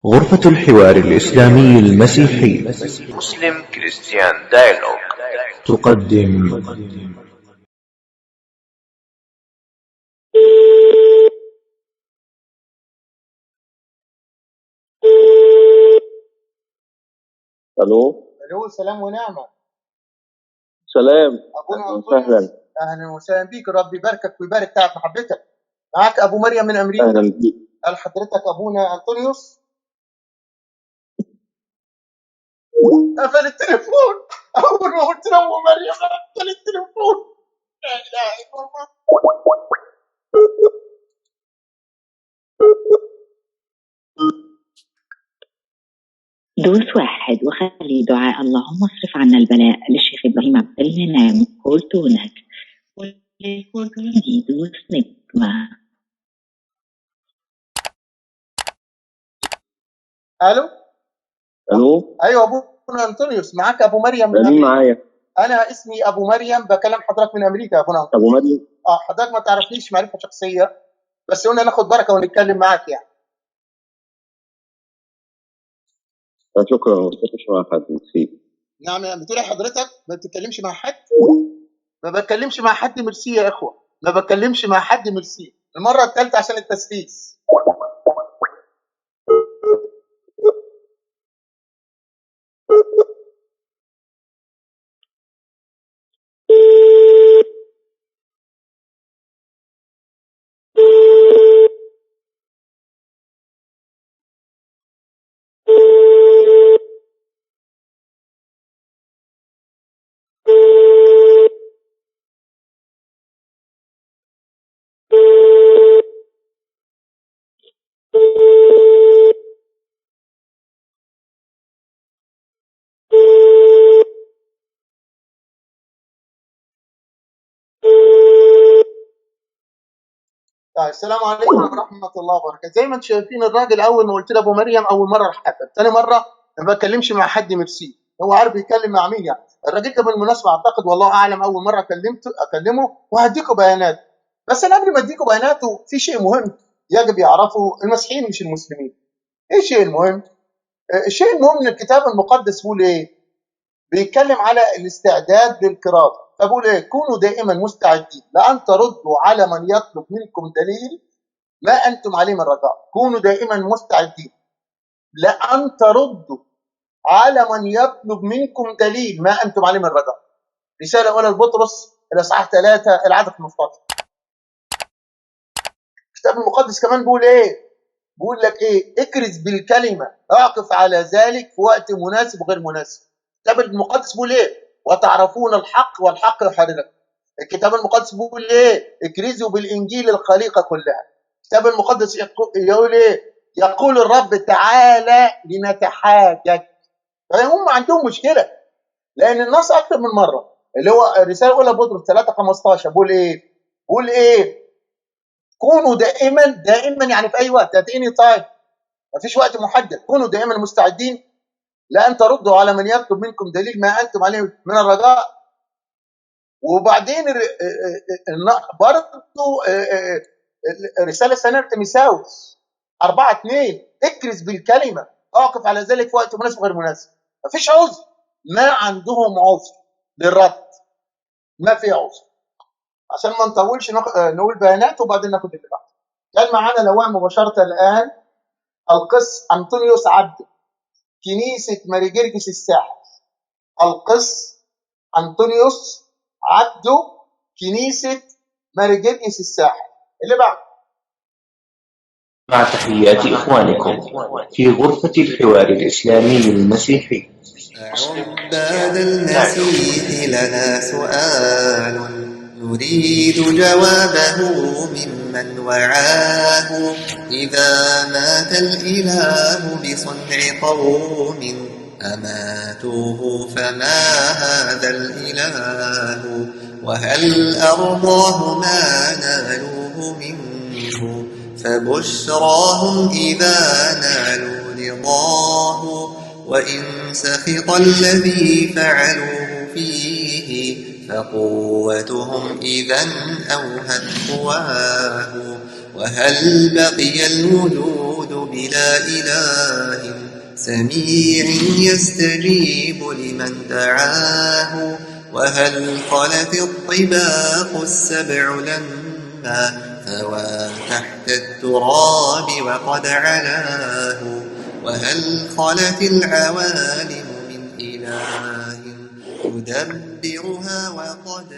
غرفة الحوار الإسلامي المسيحي مسلم كريستيان دايلوج تقدم الو، سلام ونعمة. سلام. أبونا أهلا أنطونيوس، وسهلا. أهلا وسهلا بيك. ربي يباركك ويبارك تعب محبتك. معك أبو مريم من أمريكا. أهلا بك. هل حضرتك أبونا أنطونيوس؟ قفل التليفون. أول ما قلت له أبو مريم قفل التليفون. لا إله إلا الله. دوس 1 وخلي دعاء اللهم اصرف عنا البلاء للشيخ إبراهيم عبد المنعم كولتونك والكولتوني دوس نجمة. ألو. أيوة أبونا أنطونيوس، معك أبو مريم من مين أمريكا. معايا؟ أنا اسمي أبو مريم، بكلم حضرتك من أمريكا يا أبونا أنطونيوس. أبو مريم؟ حضرتك ما تعرفنيش معرفة شخصية، بس قلنا ناخد بركة ونتكلم معاك يعني. شكرا، ما بتكلمش مع حد نسيت. نعم، بتقول حضرتك ما بتتكلمش مع حد؟ ما بتكلمش مع حد، ميرسي يا اخوه، ما بتكلمش مع حد، ميرسي. المره الثالثه عشان التسليس. طيب، السلام عليكم ورحمه الله وبركاته. زي ما انتم شايفين الراجل اول ما قلت له ابو مريم اول مره الحكم، ثاني مره ما بتكلمش مع حد، ميرسي. هو عارف يتكلم مع مين يعني. الراجل ده بالمناسبه اعتقد والله اعلم اول مره اكلمه، وهديكم بيانات. بس انا قبل ما اديكم بياناته في شيء مهم يجب يعرفه المسيحيين مش المسلمين. ايه الشيء المهم؟ الشيء المهم ان الكتاب المقدس بيقول ايه؟ بيتكلم على الاستعداد للكرازة. فبقول ايه؟ كونوا دائما مستعدين لأن تردوا على من يطلب منكم دليل ما أنتم عليه من رجاء. كونوا دائما مستعدين لأن تردوا على من يطلب منكم دليل ما أنتم عليه من رجاء. رسالة أولى لبطرس الإصحاح 3 العدد 15. الكتاب المقدس كمان بيقول ايه؟ بيقول لك ايه؟ اكرز بالكلمة، اعكف على ذلك في وقت مناسب وغير مناسب. الكتاب المقدس بيقول ايه؟ وتعرفون الحق والحق يحرركم. الكتاب المقدس بيقول ايه؟ اكرزوا بالانجيل الخليقه كلها. الكتاب المقدس يقول ايه؟ يقول الرب تعالى لنتحاجج. هم عندهم مشكله، لان النص اكثر من مره اللي هو الرساله الاولى بطرس 3:15 بيقول ايه؟ بيقول ايه؟ كونوا دائما يعني في اي وقت، at any time، مفيش وقت محدد. كونوا دائما مستعدين لأن تردوا على من يطلب منكم دليل ما أنتم عليه من الرجاء. وبعدين برضه رسالة سنة تيموثاوس 4:2 اكرز بالكلمة، اعكف على ذلك في وقت مناسب وغير مناسب. مفيش عذر، ما عندهم عذر للرد، ما في عذر. عشان ما نطولش نقول بيانات وبعدين ناخد اللي بعده. كان معانا لواء مباشرة الآن القس أنطونيوس عبده، كنيسة ماري جرجس الساحل. القس أنطونيوس عبده، كنيسة ماري جرجس الساحل. اللي بعد. مع تحيات إخوانكم في غرفة الحوار الإسلامي المسيحي. عباد المسيح لنا سؤال نريد جوابه ممن وعاه. إذا مات الإله بصنع قوم أماتوه فما هذا الإله؟ وهل أرضاه ما نالوه منه؟ فبشراهم إذا نالوا رضاه. وإن سخط الذي فعلوه فيه فقوتهم إذا أوهت قواه. وهل بقي الوجود بلا إله سميع يستجيب لمن دعاه. وهل خلت الطباق السبع لما ثوى تحت التراب وقد علاه. وهل خلت العوالم من إله يدبرها وقد